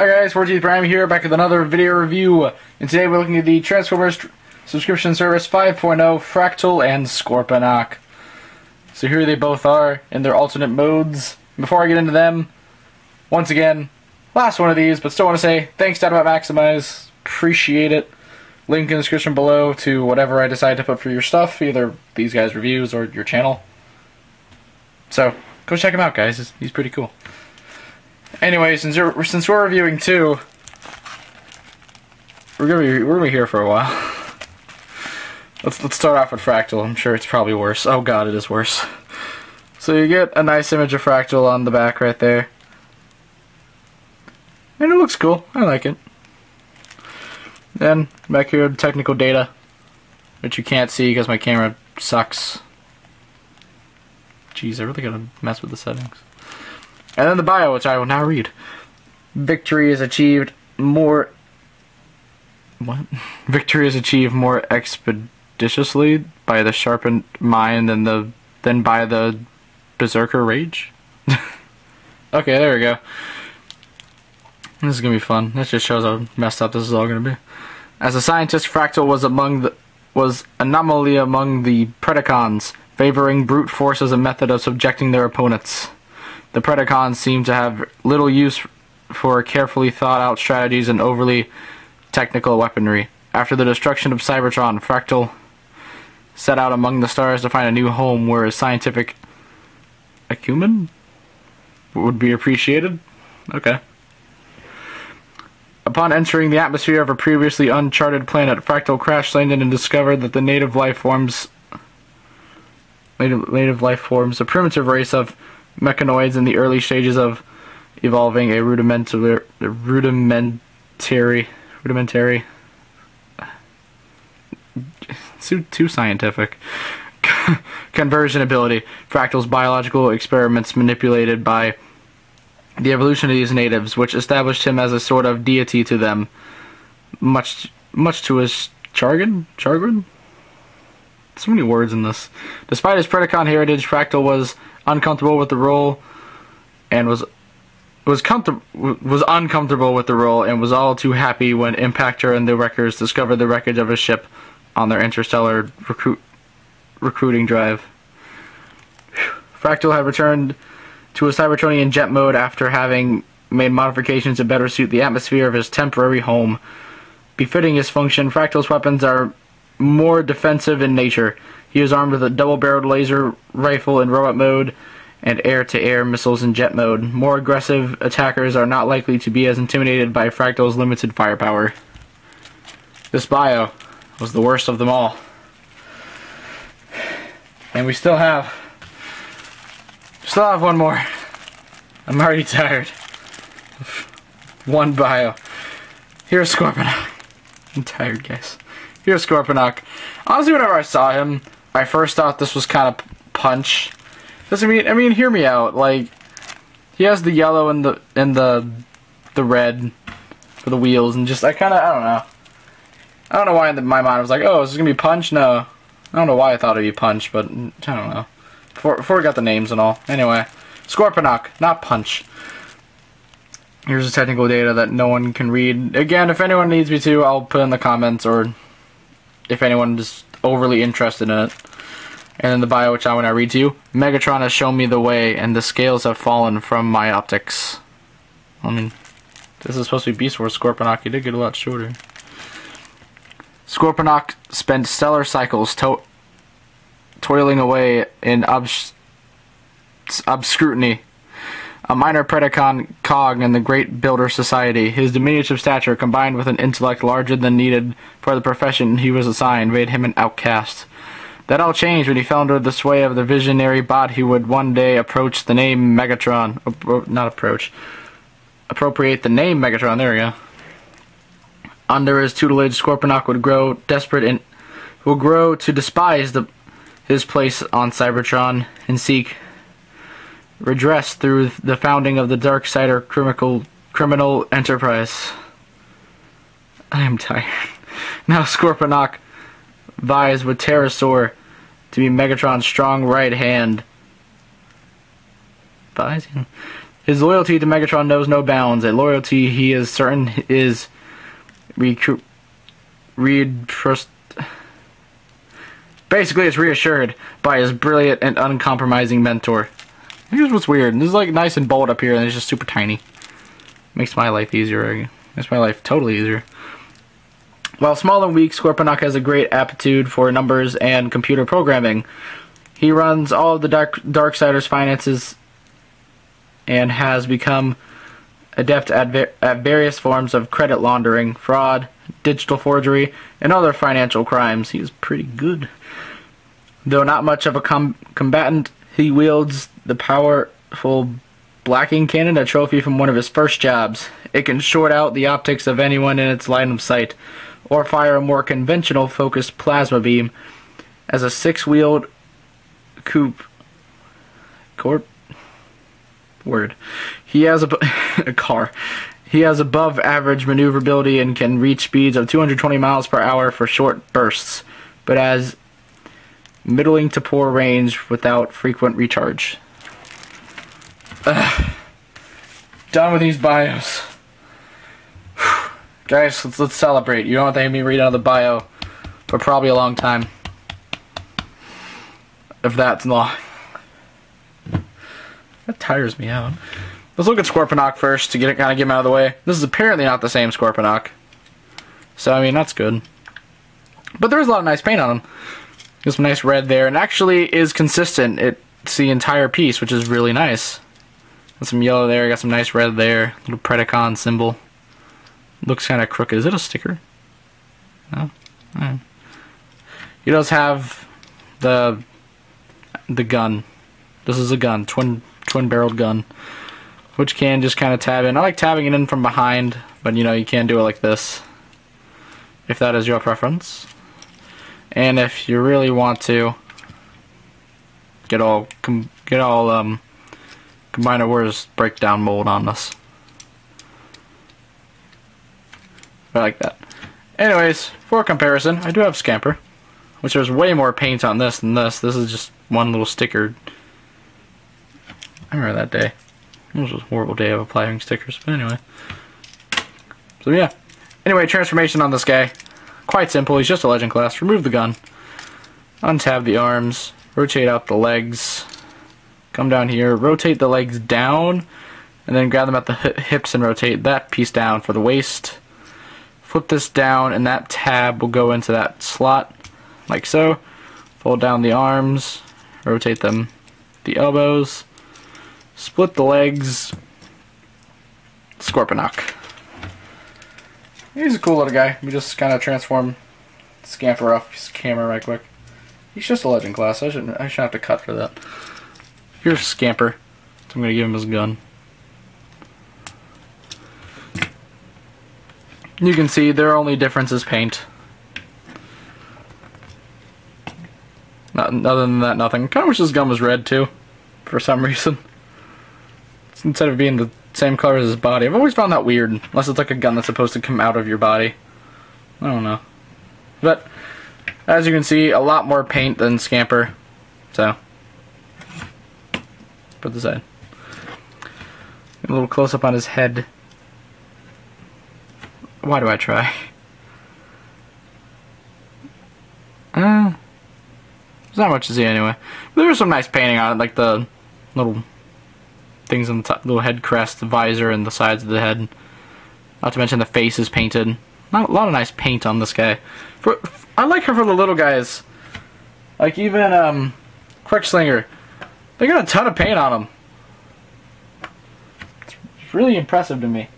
Hi guys, 14th Prime here, back with another video review, and today we're looking at the Transformers subscription service 5.0 Fractyl and Scorponok. So here they both are in their alternate modes. Before I get into them, once again, last one of these, but still want to say thanks to Dinobot Maximize, appreciate it. Link in the description below to whatever I decide to put for your stuff, either these guys' reviews or your channel. So go check him out, guys. He's pretty cool. Anyway, since we're reviewing two, we're gonna be here for a while. Let's start off with Fractyl. I'm sure it's probably worse. Oh god, it is worse. So you get a nice image of Fractyl on the back right there, and it looks cool. I like it. Then back here, the technical data, which you can't see because my camera sucks. Jeez, I really gotta mess with the settings. And then the bio, which I will now read. Victory is achieved more... What? Victory is achieved more expeditiously by the sharpened mind than by the berserker rage. Okay, there we go. This is gonna be fun. This just shows how messed up this is all gonna be. As a scientist, Fractyl was anomaly among the Predacons, favoring brute force as a method of subjecting their opponents. The Predacons seem to have little use for carefully thought-out strategies and overly technical weaponry. After the destruction of Cybertron, Fractyl set out among the stars to find a new home where his scientific acumen would be appreciated. Okay. Upon entering the atmosphere of a previously uncharted planet, Fractyl crash-landed and discovered that the native life forms, a primitive race of mechanoids in the early stages of evolving, a rudimentary too scientific conversion ability. Fractyl's biological experiments manipulated by the evolution of these natives, which established him as a sort of deity to them, much to his chagrin. So many words in this. Despite his Predacon heritage, Fractyl was uncomfortable with the role and was uncomfortable with the role and was all too happy when Impactor and the Wreckers discovered the wreckage of his ship on their interstellar recruiting drive. Fractyl had returned to a Cybertronian jet mode after having made modifications to better suit the atmosphere of his temporary home. Befitting his function, Fractyl's weapons are more defensive in nature. He is armed with a double-barreled laser rifle in robot mode and air-to-air missiles in jet mode. More aggressive attackers are not likely to be as intimidated by Fractyl's limited firepower. This bio was the worst of them all. And we still have one more. I'm already tired. One bio. Here's Scorponok. I'm tired, guys. Here's Scorponok. Honestly, whenever I saw him, I first thought this was kind of Punch. I mean, hear me out. Like, he has the yellow and the red for the wheels, and just I don't know. I don't know why in my mind I was like, oh, is this gonna be Punch? No, I don't know why I thought it'd be Punch, but I don't know. Before we got the names and all. Anyway, Scorponok, not Punch. Here's the technical data that no one can read. Again, if anyone needs me to, I'll put in the comments, or if anyone is overly interested in it. And in the bio, which I want to read to you, Megatron has shown me the way, and the scales have fallen from my optics. I mean, this is supposed to be Beast Wars Scorponok. He did get a lot shorter. Scorponok spent stellar cycles toiling away in obscurity, a minor Predacon cog in the great builder society. His diminutive stature, combined with an intellect larger than needed for the profession he was assigned, made him an outcast. That all changed when he fell under the sway of the visionary bot who would one day approach the name Megatron. Appropriate the name Megatron, there we go. Under his tutelage, Scorponok would grow desperate and will grow to despise his place on Cybertron and seek redress through the founding of the Darksider criminal enterprise. I am tired. Now Scorponok vies with Pterosaur to be Megatron's strong right hand buys him. His loyalty to Megatron knows no bounds, a loyalty he is certain is basically it's reassured by his brilliant and uncompromising mentor. Here's what's weird. This is like nice and bold up here, and it's just super tiny. Makes my life easier. Makes my life totally easier. While small and weak, Scorponok has a great aptitude for numbers and computer programming. He runs all of the Darksiders' finances and has become adept at various forms of credit laundering, fraud, digital forgery, and other financial crimes. He is pretty good. Though not much of a combatant, he wields the powerful blacking cannon, a trophy from one of his first jobs. It can short out the optics of anyone in its line of sight, or fire a more conventional focused plasma beam. As a six-wheeled he has a car. He has above average maneuverability and can reach speeds of 220 miles per hour for short bursts, but has middling to poor range without frequent recharge. Done with these bios. Guys, let's celebrate. You don't have to have me read out the bio for probably a long time. If that's long. That tires me out. Let's look at Scorponok first to kind of get him out of the way. This is apparently not the same Scorponok. So, I mean, that's good. But there's a lot of nice paint on him. There's some nice red there, and actually is consistent. It's the entire piece, which is really nice. Got some yellow there, got some nice red there. Little Predacon symbol. Looks kind of crooked. Is it a sticker? No? Alright. He does have the gun. This is a gun. Twin-barreled gun. Which can just kind of tab in. I like tabbing it in from behind, but you know, you can do it like this. If that is your preference. And if you really want to get all combiner words breakdown mold on this. I like that. Anyways, for comparison, I do have Scamper, which there's way more paint on this than this. This is just one little sticker. I remember that day. It was a horrible day of applying stickers, but anyway. So yeah. Anyway, transformation on this guy. Quite simple. He's just a legend class. Remove the gun. Untab the arms. Rotate out the legs. Come down here. Rotate the legs down. And then grab them at the hips and rotate that piece down for the waist. Flip this down and that tab will go into that slot. Like so. Fold down the arms. Rotate them. The elbows. Split the legs. Scorponok. He's a cool little guy. We just kind of transform Scamper off his camera right quick. He's just a legend class. I shouldn't have to cut for that. Here's Scamper. So I'm going to give him his gun. You can see their only difference is paint. Other than that, nothing. Kind of wish this gun was red too, for some reason. Instead of being the same color as his body. I've always found that weird, unless it's like a gun that's supposed to come out of your body. I don't know. But, as you can see, a lot more paint than Scamper. So, put this in. A little close-up on his head. Why do I try? There's not much to see anyway. There was some nice painting on it, like the little things on the top, little head crest, the visor, and the sides of the head. Not to mention the face is painted. Not a lot of nice paint on this guy. I like her for the little guys. Like even Quickslinger. They got a ton of paint on them. It's really impressive to me.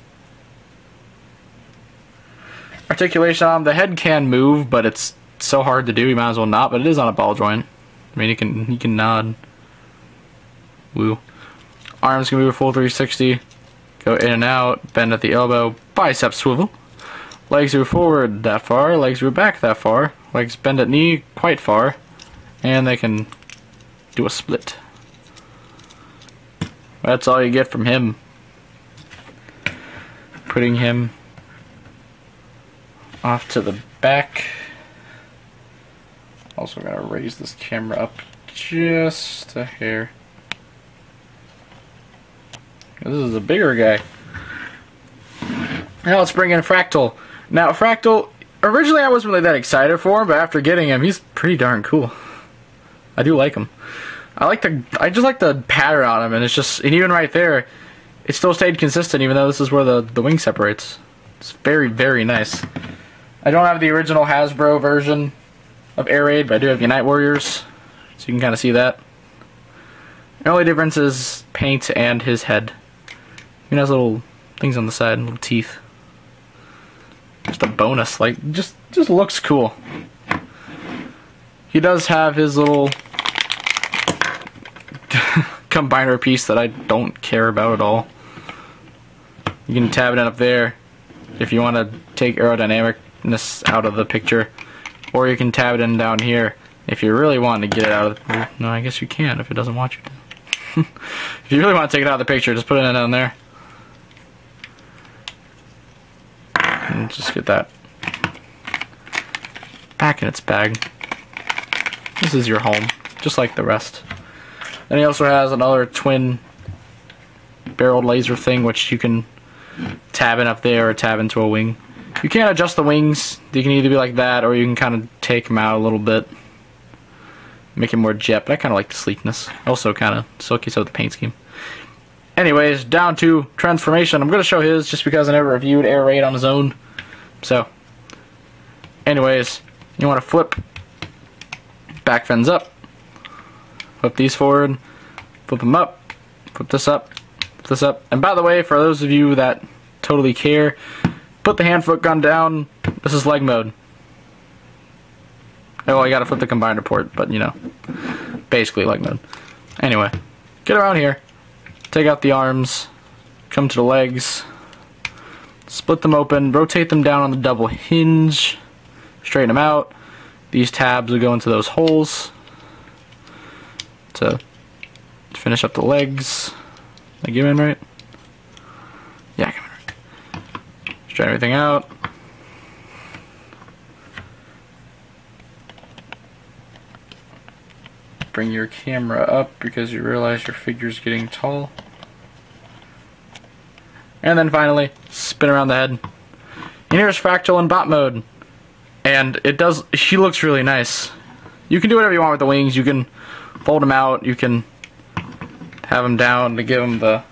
Articulation on him. The head can move, but it's so hard to do. You might as well not. But it is on a ball joint. I mean, he can nod. Woo. Arms can move a full 360, go in and out, bend at the elbow, bicep swivel. Legs move forward that far, legs move back that far, legs bend at knee quite far, and they can do a split. That's all you get from him. Putting him off to the back. Also gonna raise this camera up just a hair. This is a bigger guy. Now let's bring in Fractyl. Now Fractyl, originally I wasn't really that excited for him, but after getting him, he's pretty darn cool. I do like him. I just like the pattern on him, and it's just, and even right there, it still stayed consistent even though this is where the wing separates. It's very, very nice. I don't have the original Hasbro version of Air Raid, but I do have Unite Warriors, so you can kind of see that. The only difference is paint and his head. He has little things on the side, little teeth. Just a bonus, like, just looks cool. He does have his little combiner piece that I don't care about at all. You can tab it in up there if you want to take aerodynamicness out of the picture, or you can tab it in down here if you really want to get it out of the... No, I guess you can if it doesn't want you to. If you really want to take it out of the picture, just put it in down there. And just get that back in its bag. This is your home, just like the rest. And he also has another twin barreled laser thing, which you can tab in up there or tab into a wing. You can't adjust the wings. You can either be like that, or you can kind of take them out a little bit, make it more jet. But I kind of like the sleekness. Also kind of silky, so the paint scheme. Anyways, down to transformation. I'm going to show his just because I never reviewed Air Raid on his own. So, anyways, you want to flip back fins up, flip these forward, flip them up, flip this up, flip this up. And by the way, for those of you that totally care, put the hand-foot gun down. This is leg mode. Oh, I gotta flip the combiner port, but you know, basically leg mode. Anyway, get around here, take out the arms, come to the legs, split them open, rotate them down on the double hinge, straighten them out. These tabs will go into those holes to finish up the legs. Did I get in right? Yeah, I got in right. Straighten everything out. Bring your camera up because you realize your figure's getting tall. And then finally, spin around the head. And here's Fractyl in bot mode. And it does, she looks really nice. You can do whatever you want with the wings. You can fold them out. You can have them down to give them the,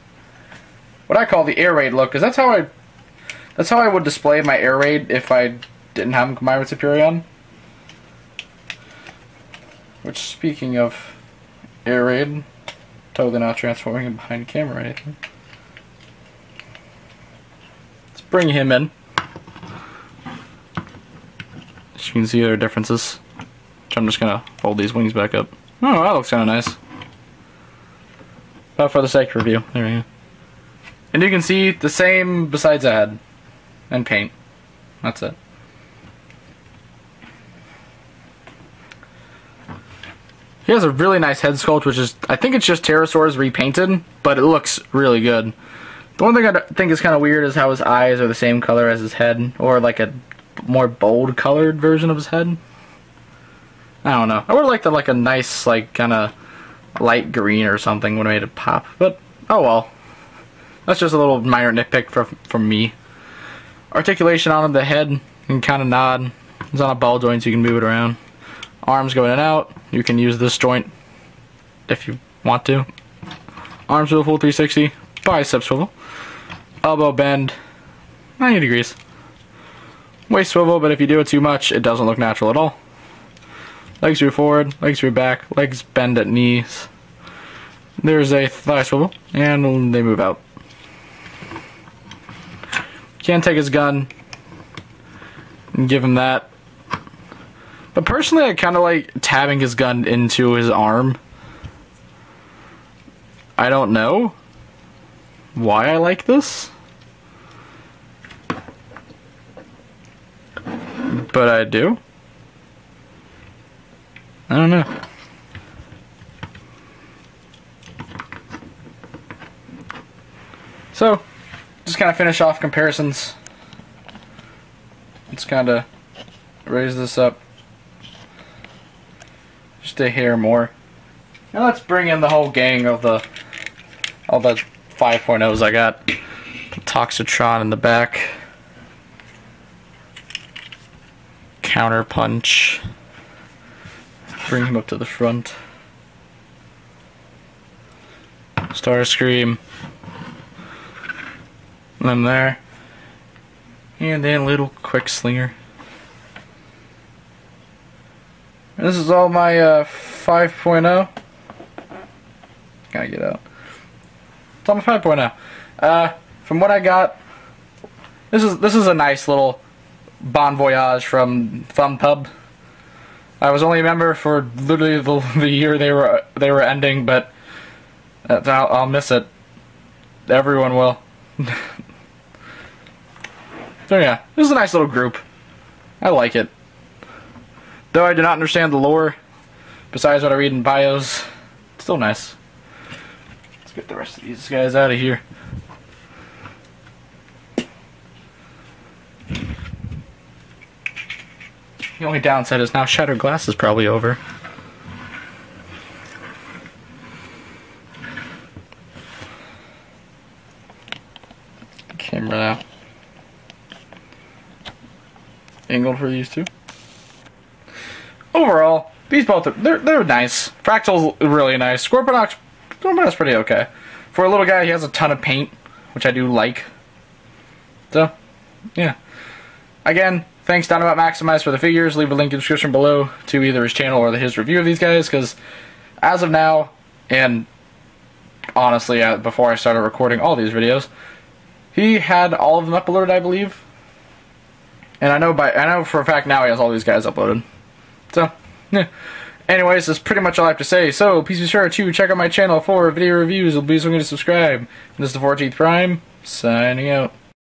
what I call the Air Raid look. Because that's how I would display my Air Raid if I didn't have them combined with Superion. Which, speaking of Air Raid, totally not transforming him behind camera or anything. Let's bring him in. As you can see, there are differences. Which I'm just gonna fold these wings back up. Oh, that looks kind of nice. But for the sake of review, there we go. And you can see the same besides the head and paint. That's it. He has a really nice head sculpt, which is, I think it's just pterosaurs repainted, but it looks really good. The one thing I think is kind of weird is how his eyes are the same color as his head, or like a more bold colored version of his head. I don't know. I would have liked like a nice, like, kind of light green or something would have made it pop, but oh well. That's just a little minor nitpick from me. Articulation on the head, you can kind of nod. It's on a ball joint, so you can move it around. Arms go in and out. You can use this joint if you want to. Arms swivel, full 360. Bicep swivel. Elbow bend 90 degrees. Waist swivel, but if you do it too much, it doesn't look natural at all. Legs move forward, legs move back, legs bend at knees. There's a thigh swivel, and they move out. Can't take his gun and give him that. But personally, I kind of like tabbing his gun into his arm. I don't know why I like this, but I do. I don't know. So, just kind of finish off comparisons. Let's kind of raise this up just a hair more. Now let's bring in the whole gang of all the 5.0s. I got Toxitron in the back. Counter Punch. Bring him up to the front. Starscream. And then there. And then little Quick Slinger. And this is all my 5.0. Gotta get out. It's all my 5.0. From what I got, this is a nice little Bon Voyage from Thumb Pub. I was only a member for literally the year they were ending, but I'll miss it. Everyone will. So yeah, this is a nice little group. I like it. Though I do not understand the lore, besides what I read in bios, it's still nice. Let's get the rest of these guys out of here. The only downside is now Shattered Glass is probably over. Camera now. Angled for these two. Overall, these both they're nice. Fractyl's really nice. Scorponok's pretty okay. For a little guy, he has a ton of paint, which I do like. So, yeah. Again, thanks Dinobot Maximize for the figures. Leave a link in the description below to either his channel or his review of these guys, because as of now, and honestly, before I started recording all these videos, he had all of them uploaded, I believe. And I know for a fact now he has all these guys uploaded. So, yeah. Anyways, that's pretty much all I have to say. So, please be sure to check out my channel for video reviews. Please don't forget to subscribe. This is the 14th Prime, signing out.